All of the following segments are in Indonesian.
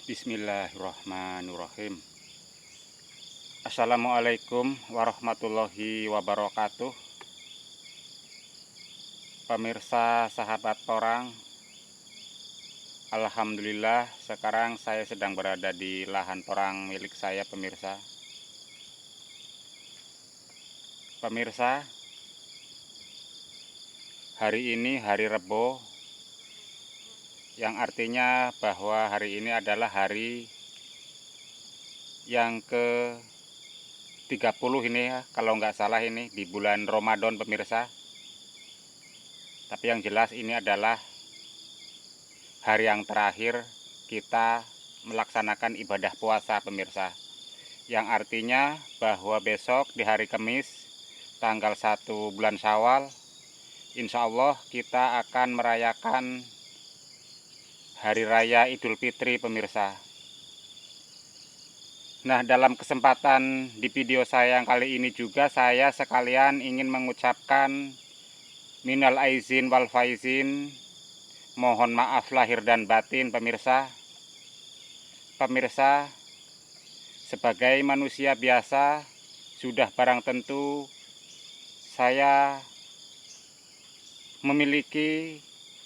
Bismillahirrahmanirrahim. Assalamualaikum warahmatullahi wabarakatuh. Pemirsa sahabat Torang, alhamdulillah sekarang saya sedang berada di lahan torang milik saya, pemirsa. Pemirsa, hari ini hari Rebo, yang artinya bahwa hari ini adalah hari yang ke 30 ini ya, kalau nggak salah ini di bulan Ramadan, pemirsa. Tapi yang jelas ini adalah hari yang terakhir kita melaksanakan ibadah puasa, pemirsa. Yang artinya bahwa besok di hari Kamis tanggal 1 bulan Syawal, insya Allah kita akan merayakan Hari Raya Idul Fitri, pemirsa. Nah, dalam kesempatan di video saya yang kali ini juga saya sekalian ingin mengucapkan minal aizin wal faizin, mohon maaf lahir dan batin, pemirsa. Pemirsa, sebagai manusia biasa, sudah barang tentu saya memiliki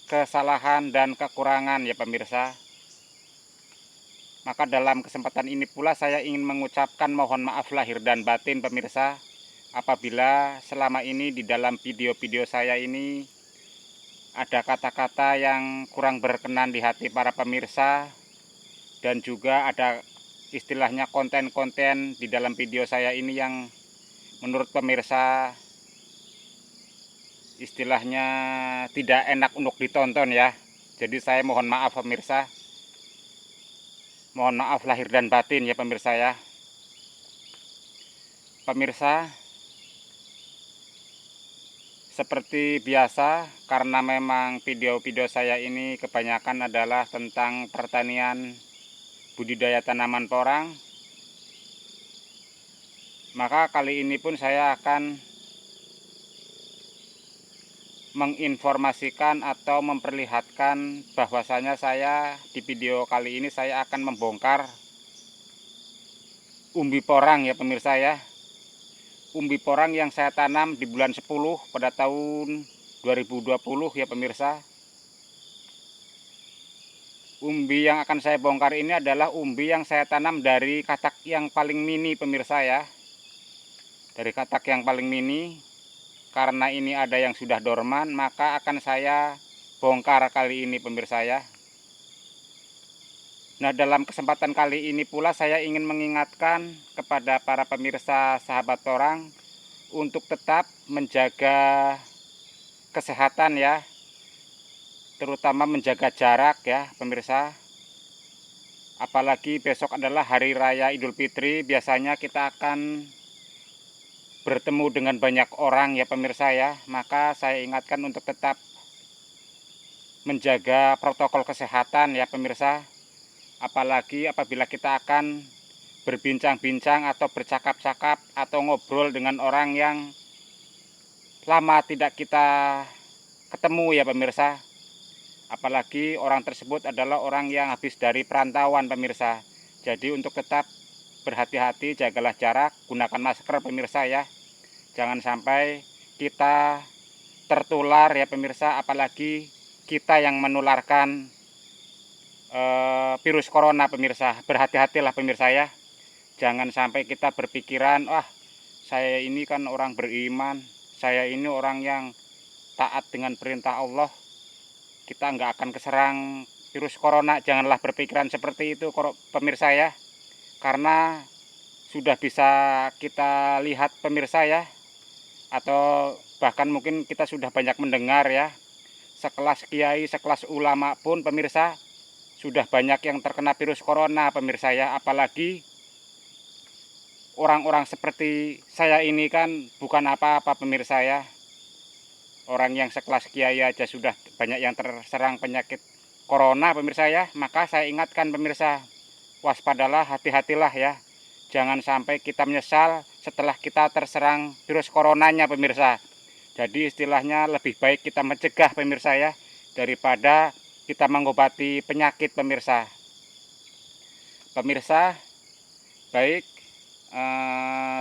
kesalahan dan kekurangan ya, pemirsa. Maka dalam kesempatan ini pula saya ingin mengucapkan mohon maaf lahir dan batin, pemirsa, apabila selama ini di dalam video-video saya ini ada kata-kata yang kurang berkenan di hati para pemirsa, dan juga ada istilahnya konten-konten di dalam video saya ini yang menurut pemirsa istilahnya tidak enak untuk ditonton ya. Jadi saya mohon maaf, pemirsa. Mohon maaf lahir dan batin ya, pemirsa ya. Pemirsa, seperti biasa, karena memang video-video saya ini kebanyakan adalah tentang pertanian budidaya tanaman porang, maka kali ini pun saya akan menginformasikan atau memperlihatkan bahwasanya saya di video kali ini saya akan membongkar umbi porang ya, pemirsa ya. Umbi porang yang saya tanam di bulan 10 pada tahun 2020 ya, pemirsa. Umbi yang akan saya bongkar ini adalah umbi yang saya tanam dari katak yang paling mini, pemirsa ya. Dari katak yang paling mini. Karena ini ada yang sudah dorman, maka akan saya bongkar kali ini, pemirsa ya. Nah, dalam kesempatan kali ini pula saya ingin mengingatkan kepada para pemirsa sahabat Torang untuk tetap menjaga kesehatan ya, terutama menjaga jarak ya, pemirsa. Apalagi besok adalah Hari Raya Idul Fitri, biasanya kita akan bertemu dengan banyak orang ya, pemirsa ya. Maka saya ingatkan untuk tetap menjaga protokol kesehatan ya, pemirsa. Apalagi apabila kita akan berbincang-bincang atau bercakap-cakap atau ngobrol dengan orang yang lama tidak kita ketemu ya, pemirsa. Apalagi orang tersebut adalah orang yang habis dari perantauan, pemirsa. Jadi untuk tetap berhati-hati, jagalah jarak, gunakan masker, pemirsa ya. Jangan sampai kita tertular ya, pemirsa, apalagi kita yang menularkan virus corona, pemirsa. Berhati-hatilah, pemirsa ya. Jangan sampai kita berpikiran, wah saya ini kan orang beriman, saya ini orang yang taat dengan perintah Allah, kita nggak akan keserang virus corona. Janganlah berpikiran seperti itu, pemirsa ya. Karena sudah bisa kita lihat, pemirsa ya, atau bahkan mungkin kita sudah banyak mendengar ya, sekelas kiai, sekelas ulama pun, pemirsa, sudah banyak yang terkena virus corona, pemirsa ya. Apalagi orang-orang seperti saya ini kan bukan apa-apa, pemirsa ya. Orang yang sekelas kiai aja sudah banyak yang terserang penyakit corona, pemirsa ya. Maka saya ingatkan, pemirsa, waspadalah, hati-hatilah ya. Jangan sampai kita menyesal setelah kita terserang virus coronanya, pemirsa. Jadi istilahnya lebih baik kita mencegah, pemirsa ya, daripada kita mengobati penyakit, pemirsa. Pemirsa, baik,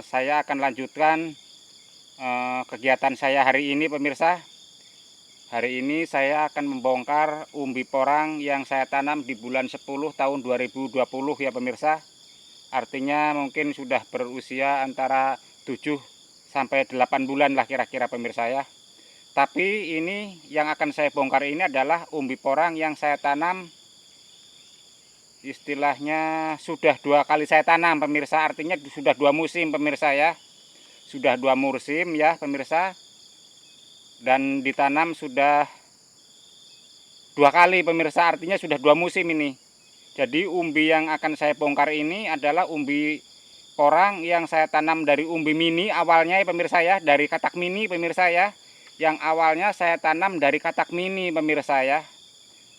saya akan lanjutkan kegiatan saya hari ini pemirsa. Hari ini saya akan membongkar umbi porang yang saya tanam di bulan 10 tahun 2020 ya pemirsa. Artinya mungkin sudah berusia antara 7 sampai 8 bulan lah kira-kira pemirsa ya. Tapi ini yang akan saya bongkar ini adalah umbi porang yang saya tanam, istilahnya sudah 2 kali saya tanam pemirsa. Artinya sudah 2 musim pemirsa ya. Sudah 2 musim ya pemirsa. Dan ditanam sudah 2 kali pemirsa, artinya sudah 2 musim ini. Jadi umbi yang akan saya bongkar ini adalah umbi porang yang saya tanam dari umbi mini awalnya ya pemirsa ya, dari katak mini pemirsa ya. Yang awalnya saya tanam dari katak mini pemirsa ya.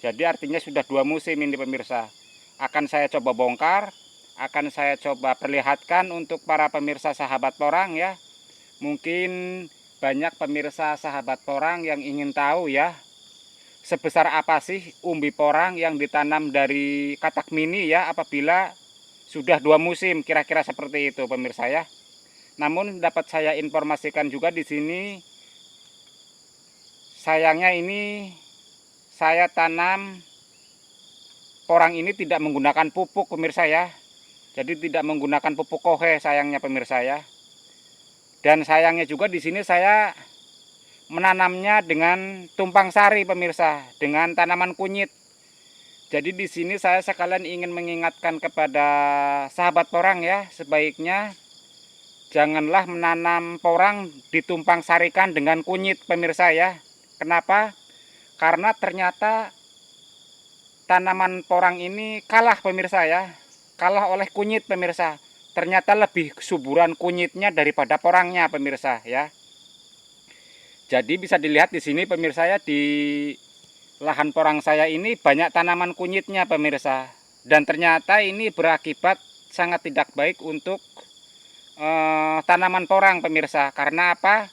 Jadi artinya sudah 2 musim ini pemirsa. Akan saya coba bongkar, akan saya coba perlihatkan untuk para pemirsa sahabat porang ya. Mungkin banyak pemirsa sahabat porang yang ingin tahu ya, sebesar apa sih umbi porang yang ditanam dari katak mini ya apabila sudah 2 musim, kira-kira seperti itu pemirsa ya. Namun dapat saya informasikan juga di sini, sayangnya ini saya tanam porang ini tidak menggunakan pupuk pemirsa ya. Jadi tidak menggunakan pupuk kohe sayangnya pemirsa ya. Dan sayangnya juga di sini saya menanamnya dengan tumpang sari pemirsa, dengan tanaman kunyit. Jadi di sini saya sekalian ingin mengingatkan kepada sahabat porang ya, sebaiknya janganlah menanam porang ditumpang sarikan dengan kunyit pemirsa ya. Kenapa? Karena ternyata tanaman porang ini kalah pemirsa ya, kalah oleh kunyit pemirsa. Ternyata lebih suburan kunyitnya daripada porangnya pemirsa ya. Jadi bisa dilihat di sini pemirsa ya, di lahan porang saya ini banyak tanaman kunyitnya pemirsa. Dan ternyata ini berakibat sangat tidak baik untuk tanaman porang pemirsa. Karena apa?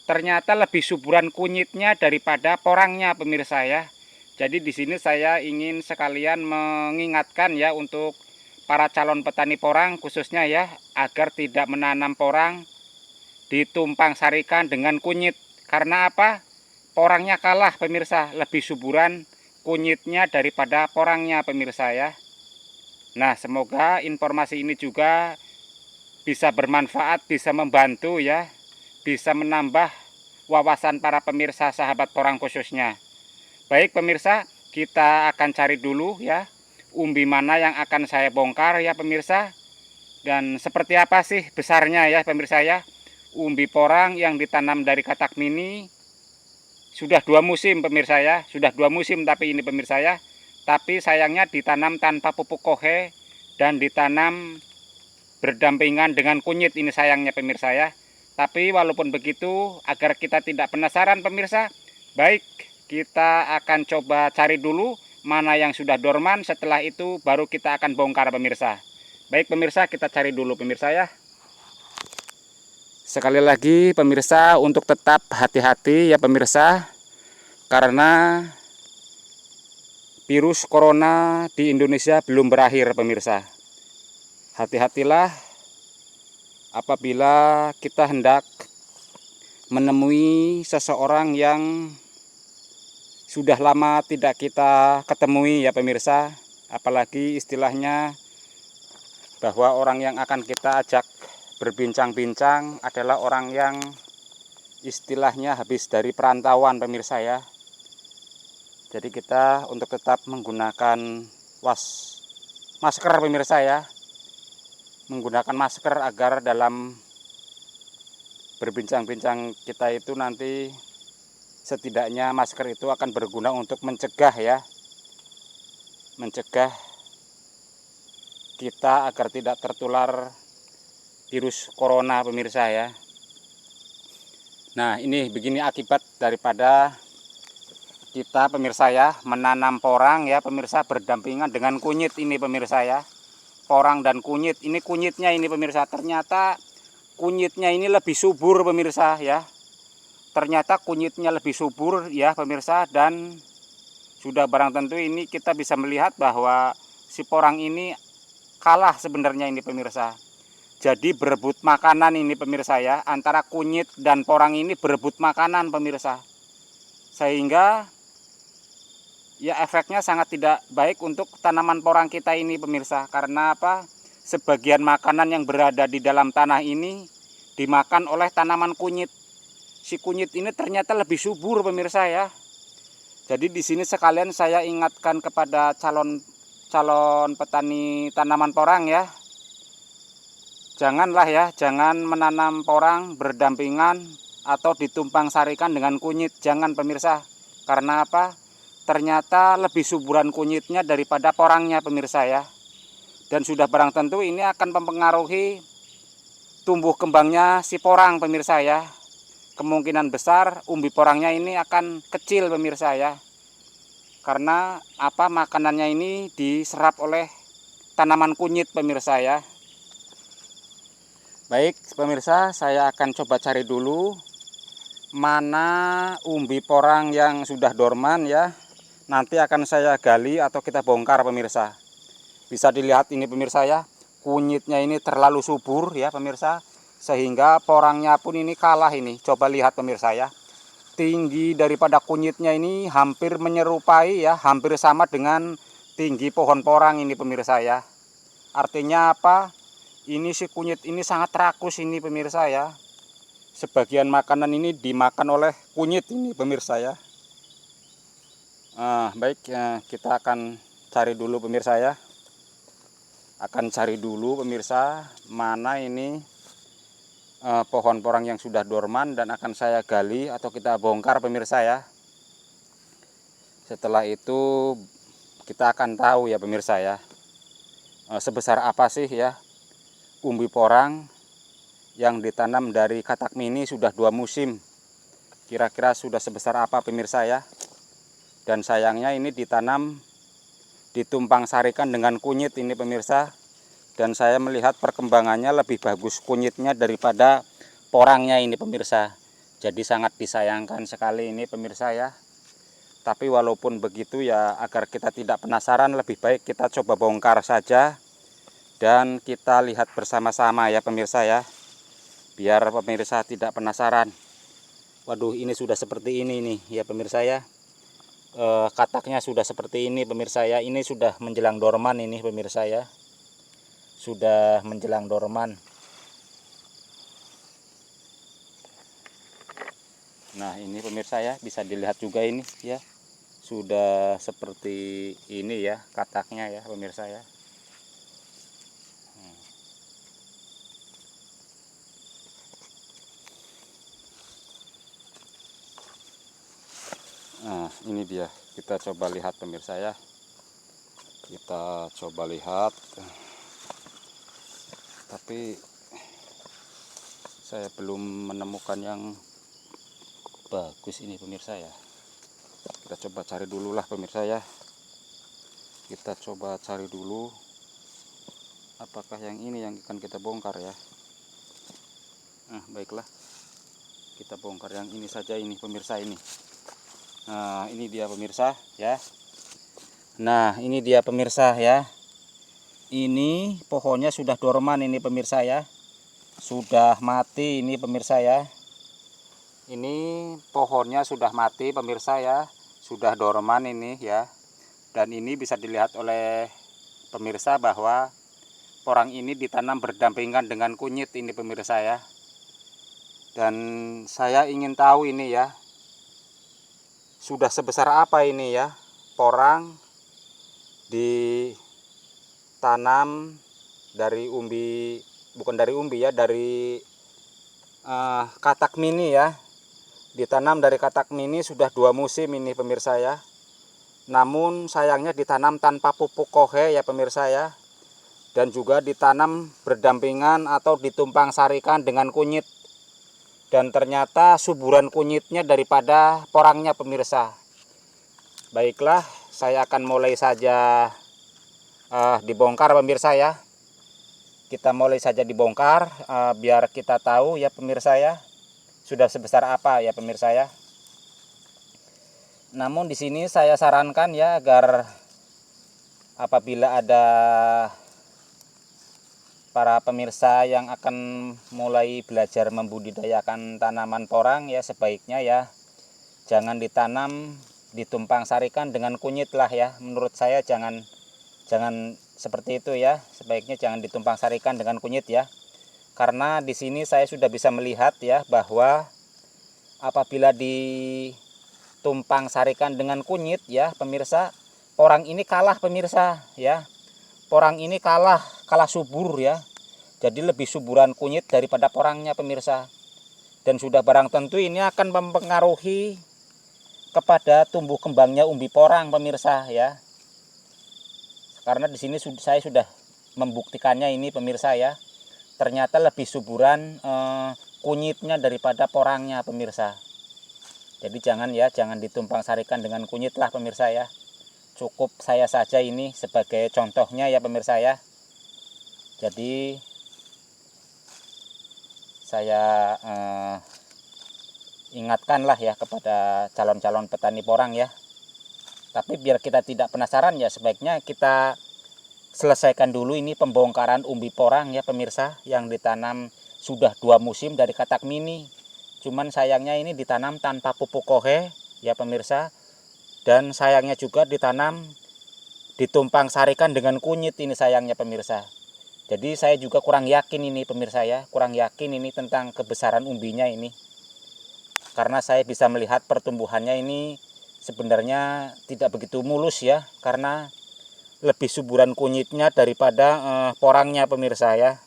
Ternyata lebih suburan kunyitnya daripada porangnya pemirsa ya. Jadi di sini saya ingin sekalian mengingatkan ya untuk para calon petani porang khususnya ya, agar tidak menanam porang ditumpang sarikan dengan kunyit. Karena apa? Porangnya kalah pemirsa, lebih suburan kunyitnya daripada porangnya pemirsa ya. Nah, semoga informasi ini juga bisa bermanfaat, bisa membantu ya, bisa menambah wawasan para pemirsa sahabat porang khususnya. Baik pemirsa, kita akan cari dulu ya umbi mana yang akan saya bongkar ya pemirsa. Dan seperti apa sih besarnya ya pemirsa ya, umbi porang yang ditanam dari katak mini. Sudah 2 musim pemirsa ya, sudah 2 musim tapi ini pemirsa ya. Tapi sayangnya ditanam tanpa pupuk kohe dan ditanam berdampingan dengan kunyit ini sayangnya pemirsa ya. Tapi walaupun begitu, agar kita tidak penasaran pemirsa, baik kita akan coba cari dulu mana yang sudah dorman, setelah itu baru kita akan bongkar pemirsa. Baik pemirsa, kita cari dulu pemirsa ya. Sekali lagi pemirsa, untuk tetap hati-hati ya pemirsa, karena virus corona di Indonesia belum berakhir pemirsa. Hati-hatilah apabila kita hendak menemui seseorang yang sudah lama tidak kita ketemui ya pemirsa. Apalagi istilahnya bahwa orang yang akan kita ajak berbincang-bincang adalah orang yang istilahnya habis dari perantauan pemirsa ya. Jadi kita untuk tetap menggunakan masker pemirsa ya. Menggunakan masker agar dalam berbincang-bincang kita itu nanti setidaknya masker itu akan berguna untuk mencegah ya. Mencegah kita agar tidak tertular virus corona pemirsa ya. Nah, ini begini akibat daripada kita pemirsa ya menanam porang ya pemirsa berdampingan dengan kunyit ini pemirsa ya. Porang dan kunyit, ini kunyitnya ini pemirsa, ternyata kunyitnya ini lebih subur pemirsa ya. Ternyata kunyitnya lebih subur ya pemirsa, dan sudah barang tentu ini kita bisa melihat bahwa si porang ini kalah sebenarnya ini pemirsa. Jadi berebut makanan ini pemirsa ya, antara kunyit dan porang ini berebut makanan pemirsa. Sehingga ya efeknya sangat tidak baik untuk tanaman porang kita ini pemirsa. Karena apa? Sebagian makanan yang berada di dalam tanah ini dimakan oleh tanaman kunyit. Si kunyit ini ternyata lebih subur pemirsa ya. Jadi di sini sekalian saya ingatkan kepada calon petani tanaman porang ya. Janganlah ya, jangan menanam porang berdampingan atau ditumpang sarikan dengan kunyit. Jangan pemirsa. Karena apa? Ternyata lebih suburan kunyitnya daripada porangnya pemirsa ya. Dan sudah barang tentu ini akan mempengaruhi tumbuh kembangnya si porang pemirsa ya. Kemungkinan besar umbi porangnya ini akan kecil pemirsa ya. Karena apa? Makanannya ini diserap oleh tanaman kunyit pemirsa ya. Baik pemirsa, saya akan coba cari dulu mana umbi porang yang sudah dorman ya. Nanti akan saya gali atau kita bongkar pemirsa. Bisa dilihat ini pemirsa ya, kunyitnya ini terlalu subur ya pemirsa. Sehingga porangnya pun ini kalah ini. Coba lihat pemirsa ya. Tinggi daripada kunyitnya ini hampir menyerupai ya, hampir sama dengan tinggi pohon porang ini pemirsa ya. Artinya apa? Ini si kunyit ini sangat rakus ini pemirsa ya. Sebagian makanan ini dimakan oleh kunyit ini pemirsa ya. Baik ya, kita akan cari dulu pemirsa ya. Akan cari dulu pemirsa mana ini pohon porang yang sudah dorman dan akan saya gali atau kita bongkar pemirsa ya. Setelah itu kita akan tahu ya pemirsa ya. Sebesar apa sih ya umbi porang yang ditanam dari katak mini sudah 2 musim. Kira-kira sudah sebesar apa pemirsa ya. Dan sayangnya ini ditanam ditumpang sarikan dengan kunyit ini pemirsa. Dan saya melihat perkembangannya lebih bagus kunyitnya daripada porangnya ini pemirsa. Jadi sangat disayangkan sekali ini pemirsa ya. Tapi walaupun begitu ya, agar kita tidak penasaran, lebih baik kita coba bongkar saja. Dan kita lihat bersama-sama ya pemirsa ya. Biar pemirsa tidak penasaran. Waduh, ini sudah seperti ini nih ya pemirsa ya. Kataknya sudah seperti ini pemirsa ya. Ini sudah menjelang dorman ini pemirsa ya. Sudah menjelang dorman. Nah ini pemirsa ya, bisa dilihat juga ini ya. Sudah seperti ini ya kataknya ya pemirsa ya. Nah ini dia, kita coba lihat pemirsa ya. Kita coba lihat. Tapi saya belum menemukan yang bagus ini pemirsa ya. Kita coba cari dulu lah pemirsa ya. Kita coba cari dulu apakah yang ini yang akan kita bongkar ya. Nah baiklah, kita bongkar yang ini saja ini pemirsa ini. Nah ini dia pemirsa ya. Nah ini dia pemirsa ya. Ini pohonnya sudah dorman ini pemirsa ya. Sudah mati ini pemirsa ya. Ini pohonnya sudah mati pemirsa ya. Sudah dorman ini ya. Dan ini bisa dilihat oleh pemirsa bahwa porang ini ditanam berdampingan dengan kunyit ini pemirsa ya. Dan saya ingin tahu ini ya, sudah sebesar apa ini ya porang ditanam dari umbi, bukan dari umbi ya, dari katak mini ya. Ditanam dari katak mini sudah 2 musim ini pemirsa ya. Namun sayangnya ditanam tanpa pupuk kohe ya pemirsa ya. Dan juga ditanam berdampingan atau ditumpang sarikan dengan kunyit. Dan ternyata suburan kunyitnya daripada porangnya pemirsa. Baiklah, saya akan mulai saja dibongkar pemirsa ya. Kita mulai saja dibongkar biar kita tahu ya pemirsa ya. Sudah sebesar apa ya pemirsa ya. Namun di sini saya sarankan ya agar apabila ada para pemirsa yang akan mulai belajar membudidayakan tanaman porang ya, sebaiknya ya jangan ditanam ditumpang sarikan dengan kunyit lah ya. Menurut saya jangan seperti itu ya. Sebaiknya jangan ditumpang sarikan dengan kunyit ya. Karena di sini saya sudah bisa melihat ya bahwa apabila ditumpang sarikan dengan kunyit ya pemirsa, porang ini kalah pemirsa ya. Porang ini kalah subur ya. Jadi lebih suburan kunyit daripada porangnya pemirsa. Dan sudah barang tentu ini akan mempengaruhi kepada tumbuh kembangnya umbi porang pemirsa ya. Karena di sini saya sudah membuktikannya ini pemirsa ya. Ternyata lebih suburan kunyitnya daripada porangnya pemirsa. Jadi jangan ditumpang sarikan dengan kunyit lah pemirsa ya. Cukup saya saja ini sebagai contohnya ya pemirsa ya. Jadi saya ingatkanlah ya kepada calon-calon petani porang ya. Tapi biar kita tidak penasaran ya, sebaiknya kita selesaikan dulu ini pembongkaran umbi porang ya pemirsa, yang ditanam sudah 2 musim dari katak mini. Cuman sayangnya ini ditanam tanpa pupuk kohe ya pemirsa. Dan sayangnya juga ditanam ditumpang sarikan dengan kunyit ini sayangnya pemirsa. Jadi saya juga kurang yakin ini pemirsa ya, kurang yakin ini tentang kebesaran umbinya ini. Karena saya bisa melihat pertumbuhannya ini sebenarnya tidak begitu mulus ya, karena lebih suburan kunyitnya daripada porangnya pemirsa ya.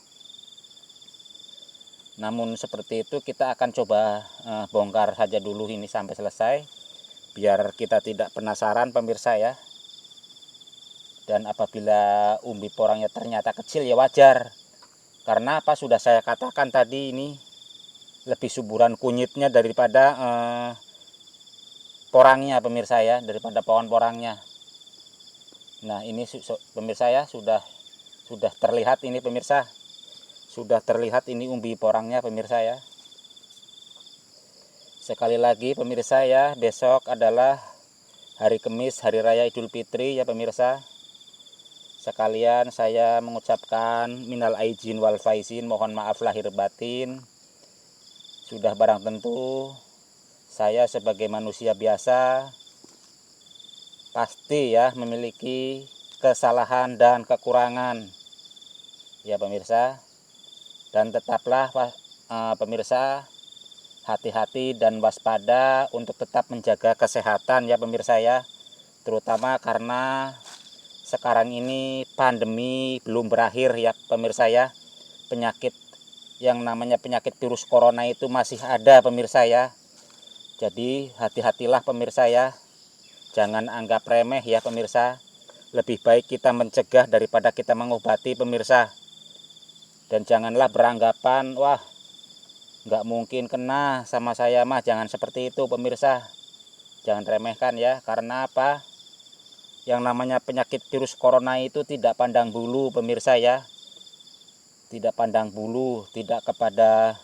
Namun seperti itu kita akan coba bongkar saja dulu ini sampai selesai, biar kita tidak penasaran pemirsa ya. Dan apabila umbi porangnya ternyata kecil ya wajar. Karena apa, sudah saya katakan tadi ini lebih suburan kunyitnya daripada porangnya pemirsa ya, daripada pohon porangnya. Nah ini pemirsa ya, sudah terlihat ini pemirsa. Sudah terlihat ini umbi porangnya pemirsa ya. Sekali lagi pemirsa ya, besok adalah hari Kamis, hari raya Idul Fitri ya pemirsa. Sekalian saya mengucapkan minal aizin wal faizin, mohon maaf lahir batin. Sudah barang tentu saya sebagai manusia biasa pasti ya memiliki kesalahan dan kekurangan ya pemirsa. Dan tetaplah pemirsa hati-hati dan waspada untuk tetap menjaga kesehatan ya pemirsa ya. Terutama karena sekarang ini pandemi belum berakhir ya pemirsa ya. Penyakit yang namanya penyakit virus corona itu masih ada pemirsa ya. Jadi hati-hatilah pemirsa ya. Jangan anggap remeh ya pemirsa. Lebih baik kita mencegah daripada kita mengobati pemirsa. Dan janganlah beranggapan wah nggak mungkin kena sama saya mah, jangan seperti itu pemirsa. Jangan remehkan ya, karena apa, yang namanya penyakit virus corona itu tidak pandang bulu pemirsa ya. Tidak pandang bulu, tidak kepada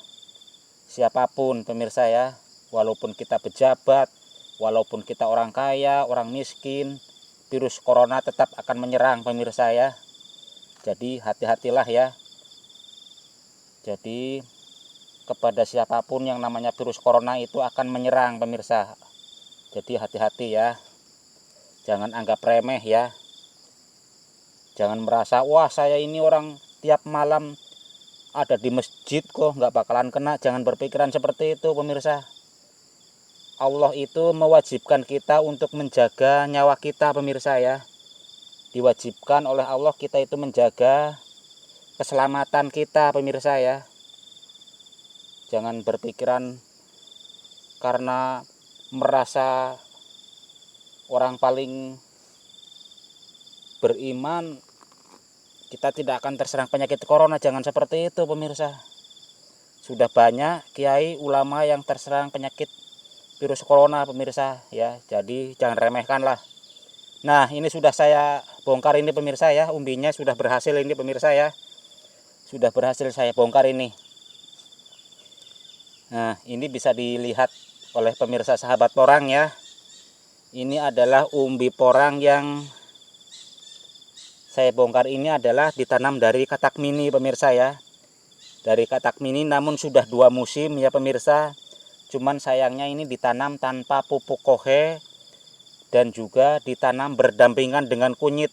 siapapun pemirsa ya. Walaupun kita pejabat, walaupun kita orang kaya, orang miskin, virus corona tetap akan menyerang pemirsa ya. Jadi hati-hatilah ya. Jadi kepada siapapun yang namanya virus corona itu akan menyerang pemirsa. Jadi hati-hati ya. Jangan anggap remeh ya. Jangan merasa wah saya ini orang tiap malam ada di masjid kok nggak bakalan kena. Jangan berpikiran seperti itu pemirsa. Allah itu mewajibkan kita untuk menjaga nyawa kita pemirsa ya. Diwajibkan oleh Allah kita itu menjaga keselamatan kita pemirsa ya. Jangan berpikiran karena merasa orang paling beriman kita tidak akan terserang penyakit corona. Jangan seperti itu pemirsa. Sudah banyak kiai ulama yang terserang penyakit virus corona pemirsa ya. Jadi jangan remehkan lah. Nah ini sudah saya bongkar ini pemirsa ya. Umbinya sudah berhasil ini pemirsa ya. Sudah berhasil saya bongkar ini. Nah ini bisa dilihat oleh pemirsa sahabat porang ya. Ini adalah umbi porang yang saya bongkar ini adalah ditanam dari katak mini pemirsa ya. Dari katak mini namun sudah 2 musim ya pemirsa. Cuman sayangnya ini ditanam tanpa pupuk kohe dan juga ditanam berdampingan dengan kunyit.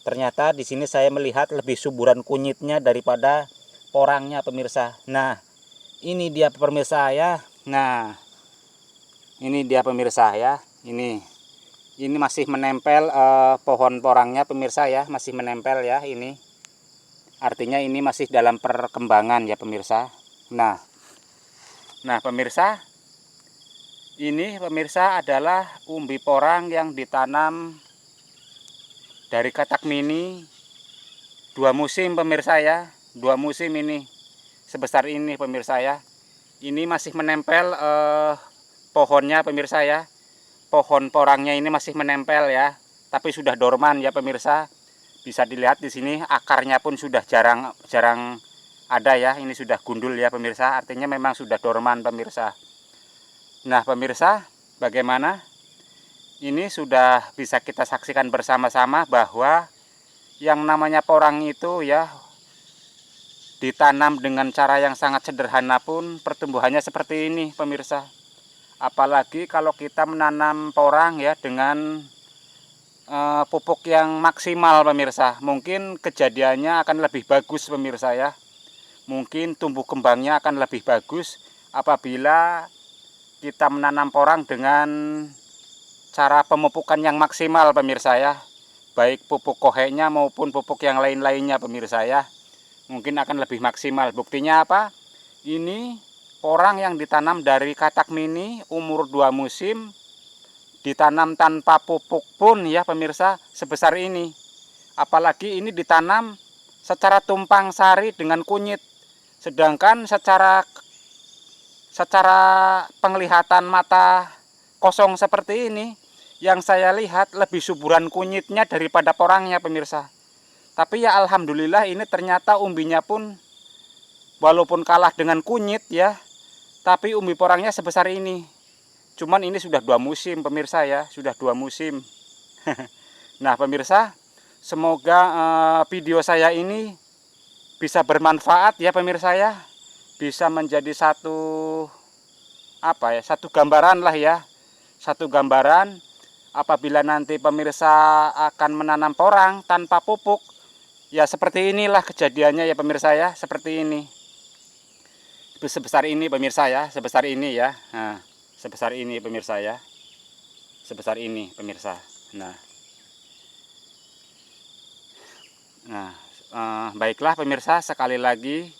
Ternyata di sini saya melihat lebih suburan kunyitnya daripada porangnya pemirsa. Nah, ini dia pemirsa ya. Nah, ini dia pemirsa ya. Ini masih menempel pohon porangnya pemirsa ya, masih menempel ya ini. Artinya ini masih dalam perkembangan ya pemirsa. Nah pemirsa, ini pemirsa adalah umbi porang yang ditanam dari katak mini 2 musim pemirsa ya. 2 musim ini sebesar ini pemirsa ya. Ini masih menempel pohonnya pemirsa ya. Pohon porangnya ini masih menempel ya, tapi sudah dorman ya pemirsa. Bisa dilihat di sini akarnya pun sudah jarang ada ya. Ini sudah gundul ya pemirsa, artinya memang sudah dorman pemirsa. Nah pemirsa, bagaimana? Ini sudah bisa kita saksikan bersama-sama bahwa yang namanya porang itu ya ditanam dengan cara yang sangat sederhana pun pertumbuhannya seperti ini pemirsa. Apalagi kalau kita menanam porang ya dengan pupuk yang maksimal pemirsa, mungkin kejadiannya akan lebih bagus pemirsa ya. Mungkin tumbuh kembangnya akan lebih bagus apabila kita menanam porang dengan cara pemupukan yang maksimal pemirsa ya. Baik pupuk kohenya maupun pupuk yang lain-lainnya pemirsa ya. Mungkin akan lebih maksimal. Buktinya apa? Ini porang yang ditanam dari katak mini umur 2 musim, ditanam tanpa pupuk pun ya pemirsa sebesar ini. Apalagi ini ditanam secara tumpang sari dengan kunyit. Sedangkan secara penglihatan mata kosong seperti ini, yang saya lihat lebih suburan kunyitnya daripada porangnya pemirsa. Tapi ya alhamdulillah ini ternyata umbinya pun walaupun kalah dengan kunyit ya, tapi umbi porangnya sebesar ini. Cuman ini sudah 2 musim pemirsa ya, sudah 2 musim. Nah pemirsa, semoga video saya ini bisa bermanfaat ya pemirsa ya. Bisa menjadi satu gambaran lah ya. Satu gambaran apabila nanti pemirsa akan menanam porang tanpa pupuk. Ya seperti inilah kejadiannya ya pemirsa ya, seperti ini. Sebesar ini pemirsa ya, sebesar ini ya. Nah, sebesar ini pemirsa ya. Sebesar ini pemirsa. Baiklah pemirsa, sekali lagi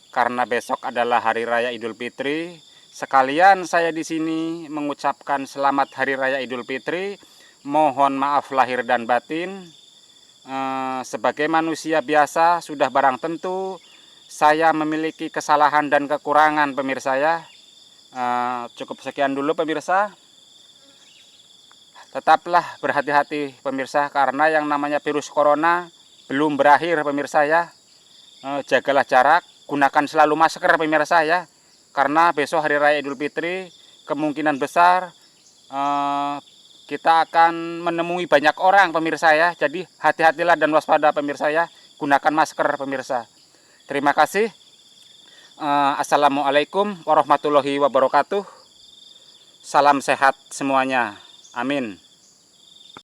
karena besok adalah hari raya Idul Fitri, sekalian saya di sini mengucapkan selamat hari raya Idul Fitri. Mohon maaf lahir dan batin. Sebagai manusia biasa sudah barang tentu saya memiliki kesalahan dan kekurangan pemirsa ya. Cukup sekian dulu pemirsa. Tetaplah berhati-hati pemirsa, karena yang namanya virus corona belum berakhir pemirsa ya. Jagalah jarak, gunakan selalu masker pemirsa ya. Karena besok hari raya Idul Fitri kemungkinan besar kita akan menemui banyak orang pemirsa ya. Jadi hati-hatilah dan waspada pemirsa ya. Gunakan masker pemirsa. Terima kasih. Assalamualaikum warahmatullahi wabarakatuh. Salam sehat semuanya. Amin.